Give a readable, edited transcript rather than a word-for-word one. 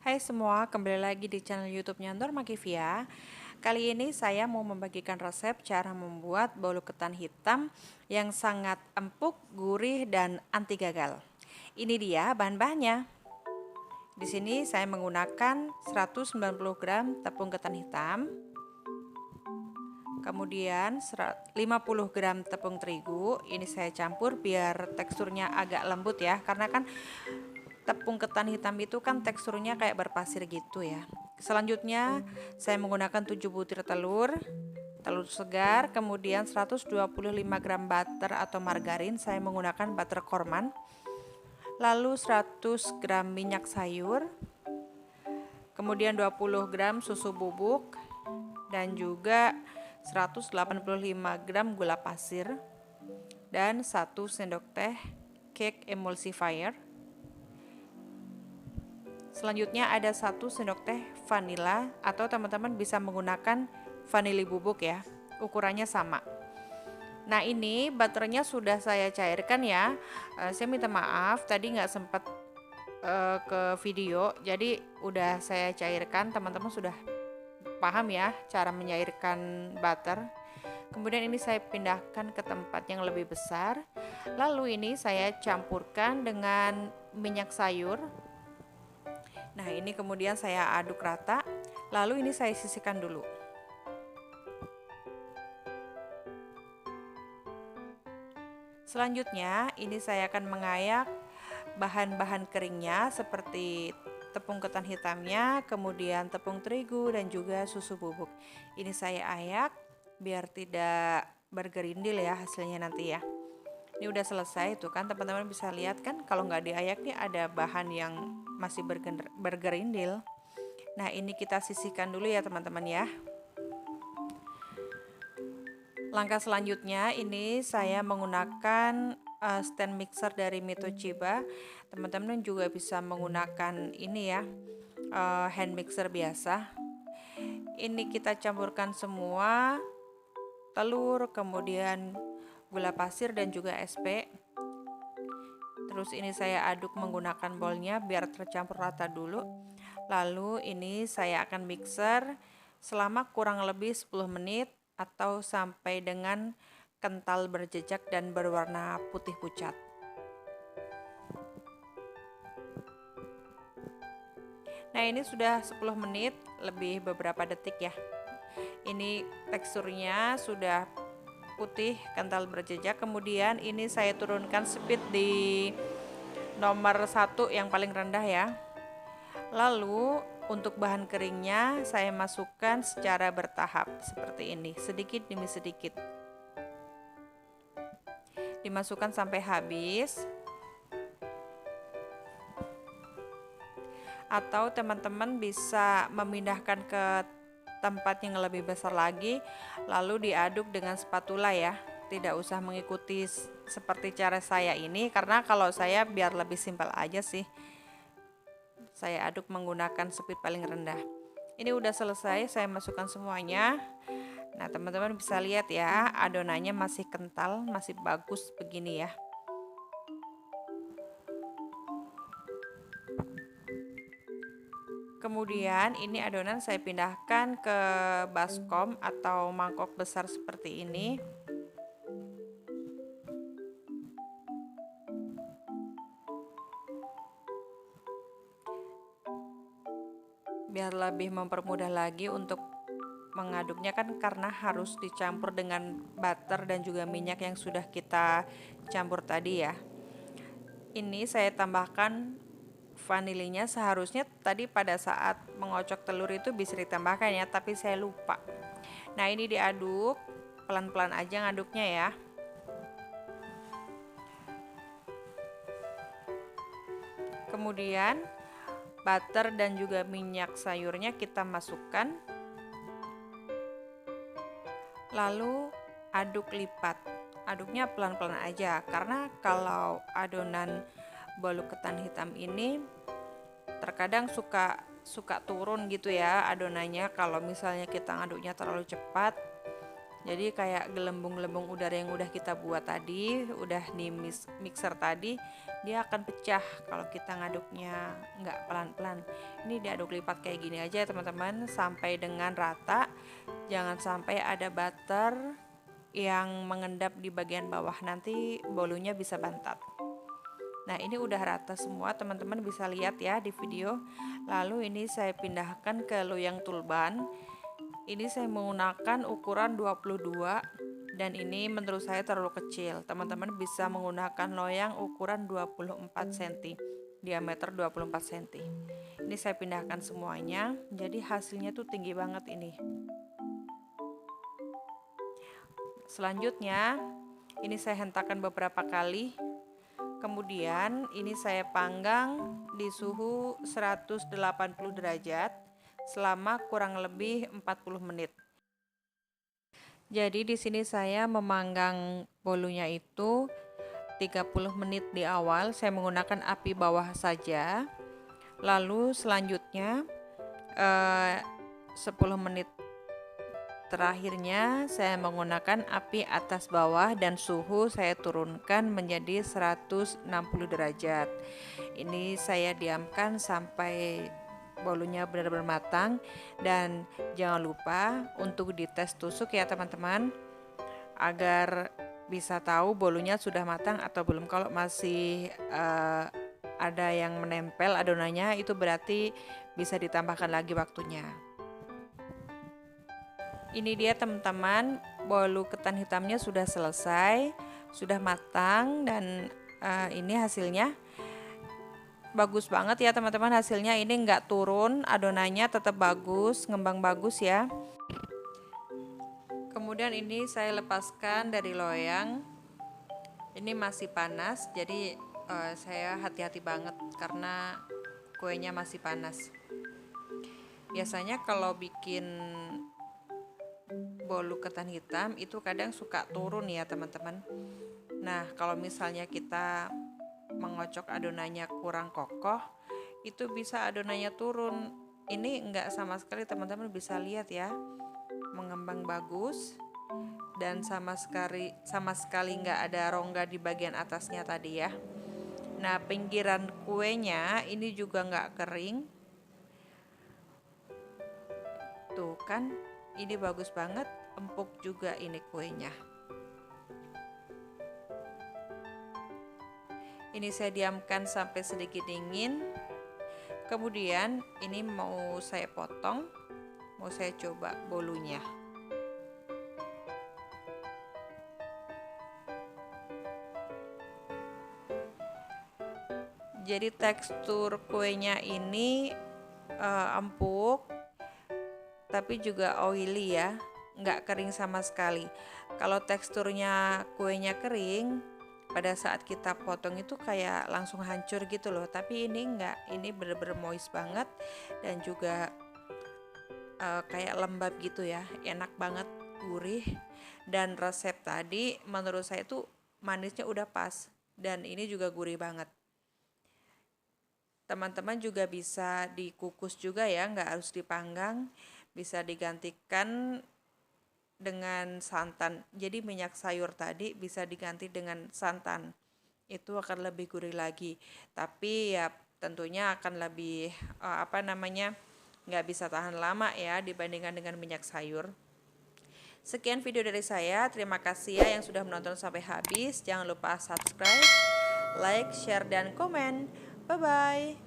Hai semua, kembali lagi di channel YouTube-nya Norma Kivia. Kali ini saya mau membagikan resep cara membuat bolu ketan hitam yang sangat empuk, gurih, dan anti gagal. Ini dia bahan-bahannya. Di sini saya menggunakan 190 gram tepung ketan hitam, kemudian 50 gram tepung terigu. Ini saya campur biar teksturnya agak lembut ya, karena kan tepung ketan hitam itu kan teksturnya kayak berpasir gitu ya. Selanjutnya saya menggunakan 7 butir telur segar, kemudian 125 gram butter atau margarin, saya menggunakan butter korman. Lalu 100 gram minyak sayur, kemudian 20 gram susu bubuk, dan juga 185 gram gula pasir, dan 1 sendok teh cake emulsifier. Selanjutnya ada 1 sendok teh vanila, atau teman-teman bisa menggunakan vanili bubuk ya, ukurannya sama. Nah, ini butternya sudah saya cairkan ya. Saya minta maaf tadi nggak sempat ke video, jadi udah saya cairkan. Teman-teman sudah paham ya cara mencairkan butter. Kemudian ini saya pindahkan ke tempat yang lebih besar. Lalu ini saya campurkan dengan minyak sayur. Nah, ini kemudian saya aduk rata. Lalu ini saya sisihkan dulu. Selanjutnya, ini saya akan mengayak bahan-bahan keringnya seperti tepung ketan hitamnya, kemudian tepung terigu, dan juga susu bubuk. Ini saya ayak biar tidak bergerindil ya hasilnya nanti ya. Ini udah selesai tuh kan, teman-teman bisa lihat kan, kalau nggak diayak nih ada bahan yang masih bergerindil. Nah, ini kita sisihkan dulu ya teman-teman ya. Langkah selanjutnya ini saya menggunakan stand mixer dari Mitochiba. Teman-teman juga bisa menggunakan ini ya, hand mixer biasa. Ini kita campurkan semua, telur, kemudian gula pasir dan juga SP. Terus ini saya aduk menggunakan bowlnya biar tercampur rata dulu. Lalu ini saya akan mixer selama kurang lebih 10 menit atau sampai dengan kental berjejak dan berwarna putih pucat. Nah, ini sudah 10 menit lebih beberapa detik ya. Ini teksturnya sudah putih, kental berjejak. Kemudian ini saya turunkan speed di nomor 1 yang paling rendah ya. Lalu untuk bahan keringnya saya masukkan secara bertahap seperti ini, sedikit demi sedikit. Dimasukkan sampai habis. Atau teman-teman bisa memindahkan ke tempat yang lebih besar lagi, lalu diaduk dengan spatula ya. Tidak usah mengikuti seperti cara saya ini, karena kalau saya biar lebih simpel aja sih, saya aduk menggunakan speed paling rendah. Ini udah selesai, saya masukkan semuanya. Nah, teman-teman bisa lihat ya, adonannya masih kental, masih bagus begini ya. Kemudian ini adonan saya pindahkan ke baskom atau mangkok besar seperti ini. Biar lebih mempermudah lagi untuk mengaduknya kan, karena harus dicampur dengan butter dan juga minyak yang sudah kita campur tadi ya. Ini saya tambahkan vanilinya, seharusnya tadi pada saat mengocok telur itu bisa ditambahkan ya, tapi saya lupa. Nah, ini diaduk pelan-pelan aja ngaduknya ya. Kemudian butter dan juga minyak sayurnya kita masukkan, lalu aduk lipat. Aduknya pelan-pelan aja, karena kalau adonan bolu ketan hitam ini terkadang suka turun gitu ya adonannya kalau misalnya kita ngaduknya terlalu cepat. Jadi kayak gelembung-gelembung udara yang udah kita buat tadi, udah di mixer tadi, dia akan pecah kalau kita ngaduknya nggak pelan-pelan. Ini diaduk lipat kayak gini aja ya teman-teman, sampai dengan rata. Jangan sampai ada butter yang mengendap di bagian bawah, nanti bolunya bisa bantat. Nah ini udah rata semua, teman-teman bisa lihat ya di video. Lalu ini saya pindahkan ke loyang tulban. Ini saya menggunakan ukuran 22 dan ini menurut saya terlalu kecil. Teman-teman bisa menggunakan loyang ukuran 24 cm, diameter 24 cm. Ini saya pindahkan semuanya, jadi hasilnya tuh tinggi banget ini. Selanjutnya, ini saya hentakkan beberapa kali. Kemudian ini saya panggang di suhu 180 derajat selama kurang lebih 40 menit. Jadi di sini saya memanggang bolunya itu 30 menit di awal, saya menggunakan api bawah saja. Lalu selanjutnya 10 menit terakhirnya saya menggunakan api atas bawah dan suhu saya turunkan menjadi 160 derajat. Ini saya diamkan sampai bolunya benar-benar matang, dan jangan lupa untuk dites tusuk ya teman-teman, agar bisa tahu bolunya sudah matang atau belum. Kalau masih ada yang menempel adonannya, itu berarti bisa ditambahkan lagi waktunya. Ini dia teman-teman, bolu ketan hitamnya sudah selesai, sudah matang, dan ini hasilnya. Bagus banget ya teman-teman, hasilnya ini nggak turun, adonannya tetap bagus, ngembang bagus ya. Kemudian ini saya lepaskan dari loyang. Ini masih panas, jadi saya hati-hati banget karena kuenya masih panas. Biasanya kalau bikin bolu ketan hitam itu kadang suka turun ya teman-teman. Nah kalau misalnya kita mengocok adonannya kurang kokoh, itu bisa adonannya turun. Ini enggak sama sekali, teman-teman bisa lihat ya, mengembang bagus, dan sama sekali enggak ada rongga di bagian atasnya tadi ya. Nah pinggiran kuenya ini juga enggak kering, tuh kan, ini bagus banget, empuk juga ini kuenya. Ini saya diamkan sampai sedikit dingin. Kemudian ini mau saya potong, mau saya coba bolunya. Jadi tekstur kuenya ini empuk, tapi juga oily ya, nggak kering sama sekali. Kalau teksturnya kuenya kering, pada saat kita potong itu kayak langsung hancur gitu loh, tapi ini enggak, ini bener-bener moist banget dan juga kayak lembab gitu ya, enak banget, gurih. Dan resep tadi menurut saya tuh manisnya udah pas, dan ini juga gurih banget. Teman-teman juga bisa dikukus juga ya, nggak harus dipanggang, bisa digantikan dengan santan. Jadi minyak sayur tadi bisa diganti dengan santan, itu akan lebih gurih lagi, tapi ya tentunya akan lebih nggak bisa tahan lama ya dibandingkan dengan minyak sayur. Sekian video dari saya, terima kasih ya yang sudah menonton sampai habis. Jangan lupa subscribe, like, share, dan komen. Bye bye.